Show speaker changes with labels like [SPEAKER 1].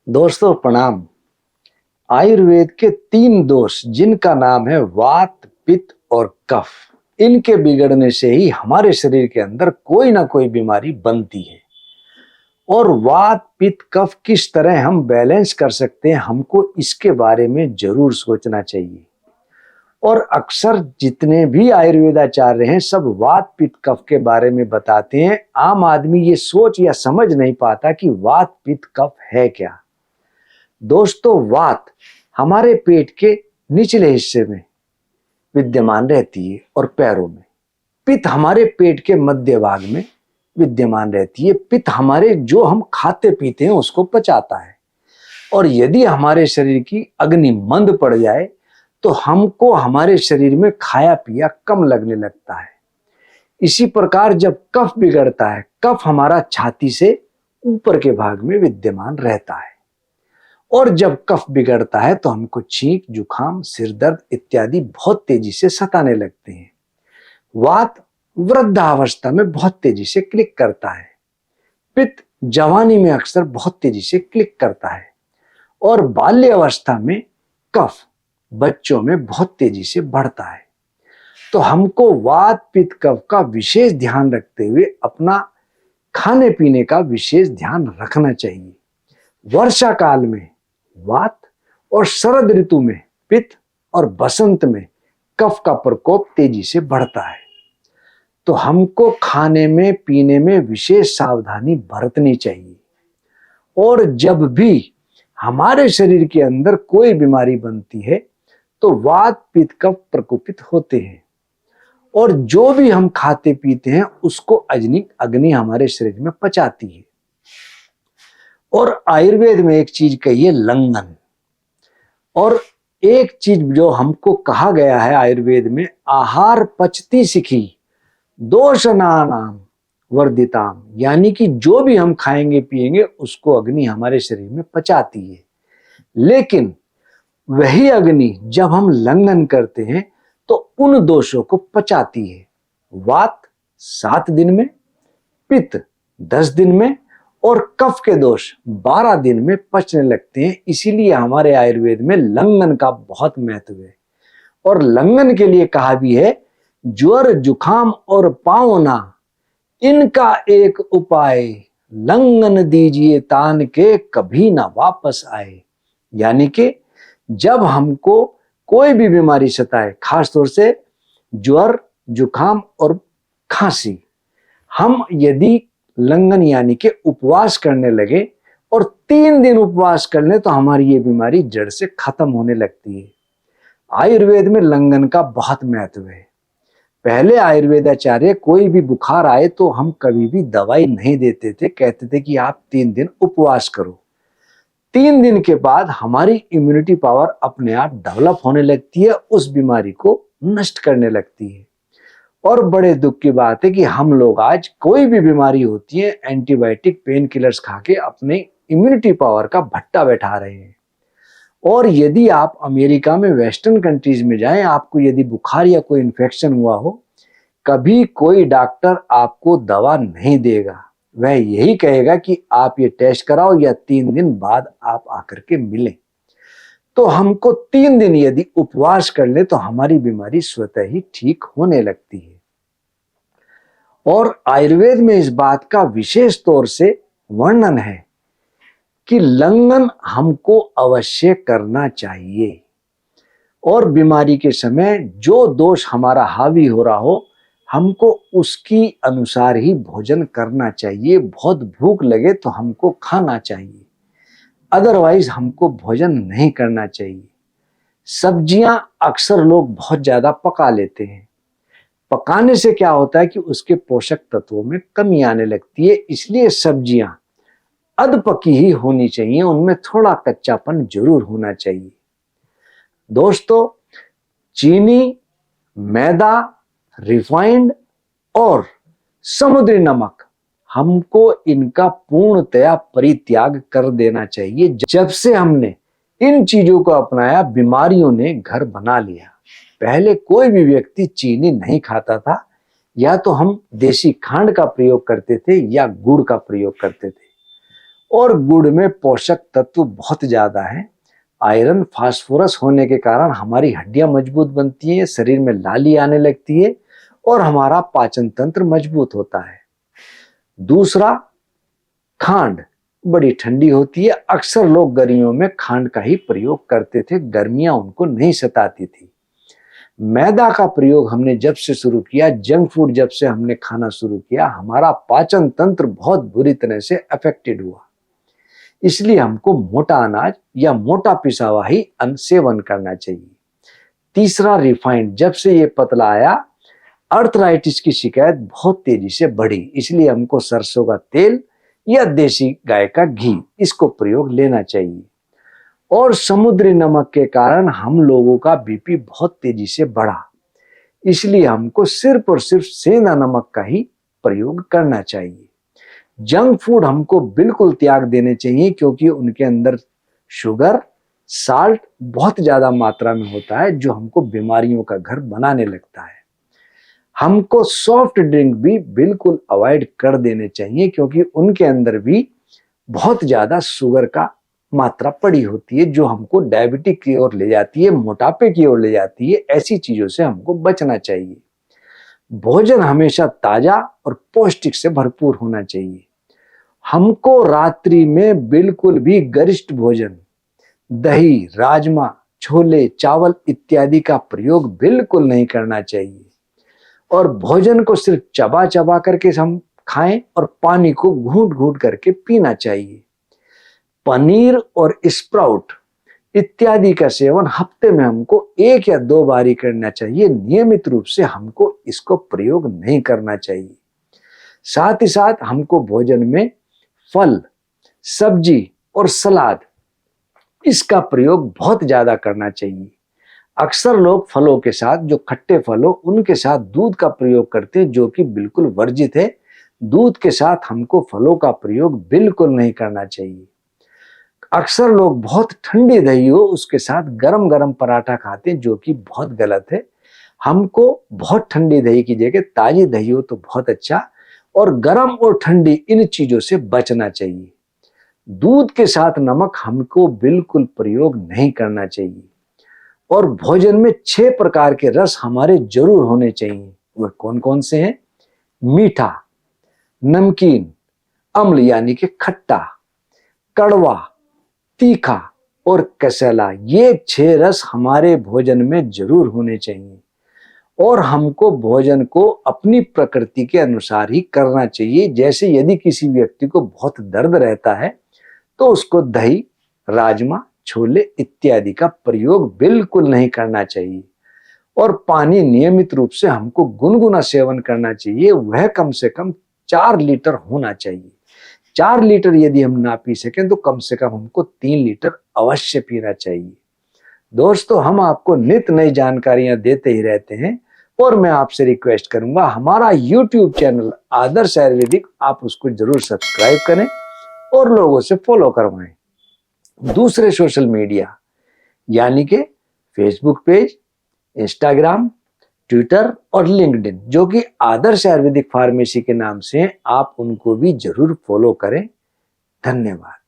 [SPEAKER 1] दोस्तों प्रणाम। आयुर्वेद के 3 दोष जिनका नाम है वात, पित्त और कफ, इनके बिगड़ने से ही हमारे शरीर के अंदर कोई ना कोई बीमारी बनती है। और वात, पित्त, कफ किस तरह हम बैलेंस कर सकते हैं, हमको इसके बारे में जरूर सोचना चाहिए। और अक्सर जितने भी आयुर्वेदाचार्य हैं सब वात, पित्त, कफ के बारे में बताते हैं। आम आदमी ये सोच या समझ नहीं पाता कि वात, पित्त, कफ है क्या। दोस्तों, वात हमारे पेट के निचले हिस्से में विद्यमान रहती है और पैरों में। पित्त हमारे पेट के मध्य भाग में विद्यमान रहती है। पित्त हमारे जो हम खाते पीते हैं उसको पचाता है। और यदि हमारे शरीर की अग्नि मंद पड़ जाए तो हमको हमारे शरीर में खाया पिया कम लगने लगता है। इसी प्रकार जब कफ बिगड़ता है, कफ हमारा छाती से ऊपर के भाग में विद्यमान रहता है। और जब कफ बिगड़ता है तो हमको छींक, जुखाम, सिर दर्द इत्यादि बहुत तेजी से सताने लगते हैं। वात वृद्धावस्था में बहुत तेजी से क्लिक करता है। पित्त जवानी में अक्सर बहुत तेजी से क्लिक करता है। और बाल्य अवस्था में कफ बच्चों में बहुत तेजी से बढ़ता है। तो हमको वात, पित्त, कफ का विशेष ध्यान रखते हुए अपना खाने पीने का विशेष ध्यान रखना चाहिए। वर्षा काल में वात और शरद ऋतु में पित्त और बसंत में कफ का प्रकोप तेजी से बढ़ता है। तो हमको खाने में पीने में विशेष सावधानी बरतनी चाहिए। और जब भी हमारे शरीर के अंदर कोई बीमारी बनती है तो वात, पित्त, कफ प्रकोपित होते हैं। और जो भी हम खाते पीते हैं उसको अग्नि हमारे शरीर में पचाती है। और आयुर्वेद में एक चीज कही है, लंघन। और एक चीज जो हमको कहा गया है आयुर्वेद में, आहार पचती सिखी दोषनानाम वर्धिताम, यानी कि जो भी हम खाएंगे पिएंगे उसको अग्नि हमारे शरीर में पचाती है। लेकिन वही अग्नि जब हम लंघन करते हैं तो उन दोषों को पचाती है। वात 7 दिन में, पित्त 10 दिन में और कफ के दोष 12 दिन में पचने लगते हैं। इसीलिए हमारे आयुर्वेद में लंघन का बहुत महत्व है। और लंघन के लिए कहा भी है, ज्वर, जुखाम और पावना इनका एक उपाय, लंघन दीजिए तान के कभी ना वापस आए। यानी कि जब हमको कोई भी बीमारी सताए, खासतौर से ज्वर, जुखाम और खांसी, हम यदि लंघन यानी कि उपवास करने लगे और 3 दिन उपवास कर लें तो हमारी ये बीमारी जड़ से खत्म होने लगती है। आयुर्वेद में लंघन का बहुत महत्व है। पहले आयुर्वेदाचार्य कोई भी बुखार आए तो हम कभी भी दवाई नहीं देते थे, कहते थे कि आप 3 दिन उपवास करो। 3 दिन के बाद हमारी इम्यूनिटी पावर अपने आप डेवलप होने लगती है, उस बीमारी को नष्ट करने लगती है। और बड़े दुख की बात है कि हम लोग आज कोई भी बीमारी होती है एंटीबायोटिक, पेन किलर्स खा के अपने इम्यूनिटी पावर का भट्टा बैठा रहे हैं। और यदि आप अमेरिका में, वेस्टर्न कंट्रीज में जाएं, आपको यदि बुखार या कोई इन्फेक्शन हुआ हो, कभी कोई डॉक्टर आपको दवा नहीं देगा। वह यही कहेगा कि आप ये टेस्ट कराओ या 3 दिन बाद आप आकर के मिलें। तो हमको 3 दिन यदि उपवास कर ले तो हमारी बीमारी स्वतः ही ठीक होने लगती है। और आयुर्वेद में इस बात का विशेष तौर से वर्णन है कि लंघन हमको अवश्य करना चाहिए। और बीमारी के समय जो दोष हमारा हावी हो रहा हो, हमको उसकी अनुसार ही भोजन करना चाहिए। बहुत भूख लगे तो हमको खाना चाहिए, अदरवाइज हमको भोजन नहीं करना चाहिए। सब्जियां अक्सर लोग बहुत ज्यादा पका लेते हैं। पकाने से क्या होता है कि उसके पोषक तत्वों में कमी आने लगती है। इसलिए सब्जियां अधपकी ही होनी चाहिए, उनमें थोड़ा कच्चापन जरूर होना चाहिए। दोस्तों, चीनी, मैदा, रिफाइंड और समुद्री नमक, हमको इनका पूर्णतया परित्याग कर देना चाहिए। जब से हमने इन चीजों को अपनाया, बीमारियों ने घर बना लिया। पहले कोई भी व्यक्ति चीनी नहीं खाता था, या तो हम देसी खांड का प्रयोग करते थे या गुड़ का प्रयोग करते थे। और गुड़ में पोषक तत्व बहुत ज्यादा है। आयरन फास्फोरस होने के कारण हमारी हड्डियां मजबूत बनती हैं, शरीर में लाली आने लगती है और हमारा पाचन तंत्र मजबूत होता है। दूसरा, खांड बड़ी ठंडी होती है। अक्सर लोग गर्मियों में खांड का ही प्रयोग करते थे, गर्मियां उनको नहीं सताती थी। मैदा का प्रयोग हमने जब से शुरू किया, जंक फूड जब से हमने खाना शुरू किया, हमारा पाचन तंत्र बहुत बुरी तरह से अफेक्टेड हुआ। इसलिए हमको मोटा अनाज या मोटा पिसा हुआ ही सेवन करना चाहिए। तीसरा, रिफाइंड जब से ये पतला आया, अर्थराइटिस की शिकायत बहुत तेजी से बढ़ी। इसलिए हमको सरसों का तेल या देसी गाय का घी, इसको प्रयोग लेना चाहिए। और समुद्री नमक के कारण हम लोगों का बीपी बहुत तेजी से बढ़ा। इसलिए हमको सिर्फ और सिर्फ सेंधा नमक का ही प्रयोग करना चाहिए। जंक फूड हमको बिल्कुल त्याग देने चाहिए, क्योंकि उनके अंदर शुगर, साल्ट बहुत ज्यादा मात्रा में होता है, जो हमको बीमारियों का घर बनाने लगता है। हमको सॉफ्ट ड्रिंक भी बिल्कुल अवॉइड कर देने चाहिए, क्योंकि उनके अंदर भी बहुत ज्यादा शुगर का मात्रा पड़ी होती है, जो हमको डायबिटीज की ओर ले जाती है, मोटापे की ओर ले जाती है। ऐसी चीजों से हमको बचना चाहिए। भोजन हमेशा ताजा और पौष्टिक से भरपूर होना चाहिए। हमको रात्रि में बिल्कुल भी गरिष्ठ भोजन, दही, राजमा, छोले, चावल इत्यादि का प्रयोग बिल्कुल नहीं करना चाहिए। और भोजन को सिर्फ चबा चबा करके हम खाएं और पानी को घूंट घूंट करके पीना चाहिए। पनीर और स्प्राउट इत्यादि का सेवन हफ्ते में हमको 1 या 2 बार ही करना चाहिए। नियमित रूप से हमको इसको प्रयोग नहीं करना चाहिए। साथ ही साथ हमको भोजन में फल, सब्जी और सलाद, इसका प्रयोग बहुत ज्यादा करना चाहिए। अक्सर लोग फलों के साथ, जो खट्टे फल हो, उनके साथ दूध का प्रयोग करते हैं, जो कि बिल्कुल वर्जित है। दूध के साथ हमको फलों का प्रयोग बिल्कुल नहीं करना चाहिए। अक्सर लोग बहुत ठंडी दही हो, उसके साथ गरम गरम पराठा खाते हैं, जो कि बहुत गलत है। हमको बहुत ठंडी दही की जगह ताजी दही हो तो बहुत अच्छा, और गरम और ठंडी इन चीजों से बचना चाहिए। दूध के साथ नमक हमको बिल्कुल प्रयोग नहीं करना चाहिए। और भोजन में 6 प्रकार के रस हमारे जरूर होने चाहिए। वह कौन कौन से हैं? मीठा, नमकीन, अम्ल यानी कि खट्टा, कड़वा, तीखा और कसैला। ये 6 रस हमारे भोजन में जरूर होने चाहिए। और हमको भोजन को अपनी प्रकृति के अनुसार ही करना चाहिए। जैसे यदि किसी व्यक्ति को बहुत दर्द रहता है, तो उसको दही, राजमा, छोले इत्यादि का प्रयोग बिल्कुल नहीं करना चाहिए। और पानी नियमित रूप से हमको गुनगुना सेवन करना चाहिए। वह कम से कम 4 लीटर होना चाहिए। 4 लीटर यदि हम ना पी सकें, तो कम से कम हमको 3 लीटर अवश्य पीना चाहिए। दोस्तों, हम आपको नित नई जानकारियां देते ही रहते हैं, और मैं आपसे रिक्वेस्ट करूंगा, हमारा YouTube चैनल आदर्श आयुर्वेदिक, आप उसको जरूर सब्सक्राइब करें और लोगों से फॉलो करवाएं। दूसरे सोशल मीडिया यानी कि फेसबुक पेज, इंस्टाग्राम, ट्विटर और लिंक्डइन, जो कि आदर्श आयुर्वेदिक फार्मेसी के नाम से हैं, आप उनको भी जरूर फॉलो करें। धन्यवाद।